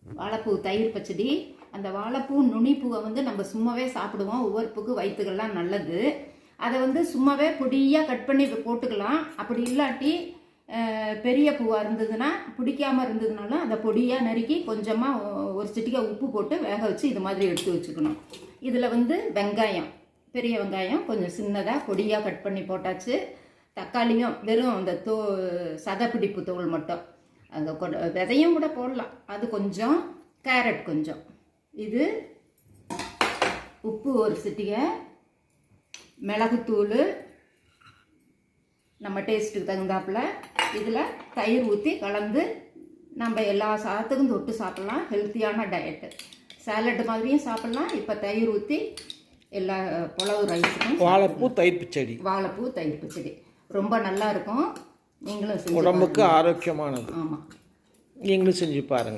வாழைப்பூ தயிர் பச்சடி. அந்த வாழைப்பூ நுனிப்பூவை வந்து நம்ம சும்மாவே சாப்பிடுவோம். உவர்ப்புக்கு வயிற்றுக்கெல்லாம் நல்லது. அதை வந்து சும்மாவே பொடியாக கட் பண்ணி போட்டுக்கலாம். அப்படி இல்லாட்டி பெரிய பூவாக இருந்ததுன்னா பிடிக்காமல் இருந்ததுனாலும் அதை பொடியாக நறுக்கி கொஞ்சமாக ஒரு சிட்டிக்காய் உப்பு போட்டு வேக வச்சு இது மாதிரி எடுத்து வச்சுக்கணும். இதில் வந்து வெங்காயம், பெரிய வெங்காயம் கொஞ்சம் சின்னதாக பொடியாக கட் பண்ணி போட்டாச்சு. தக்காளியும் வெறும் அந்த சதப்பிடிப்பு தோல் மட்டும், அந்த விதையும் கூட போடலாம், அது கொஞ்சம். கேரட் கொஞ்சம். இது உப்பு ஒரு சிட்டிகை, மிளகுத்தூள் நம்ம டேஸ்ட்டுக்கு தகுந்தாப்புல. இதில் தயிர் ஊற்றி கலந்து நம்ம எல்லா சாதத்துக்கும் தொட்டு சாப்பிட்லாம். ஹெல்த்தியான டயட்டு. சாலட் மாதிரியும் சாப்பிட்லாம். இப்போ தயிர் ஊற்றி எல்லா புலவு ரைஸுக்கும் வாழைப்பூ தயிர் பச்சடி. வாழைப்பூ தயிர் பச்சடி ரொம்ப நல்லா இருக்கும். நீங்களும் செஞ்சு உடம்புக்கு ஆரோக்கியமானது. ஆமாம், நீங்களும் செஞ்சு பாருங்கள்.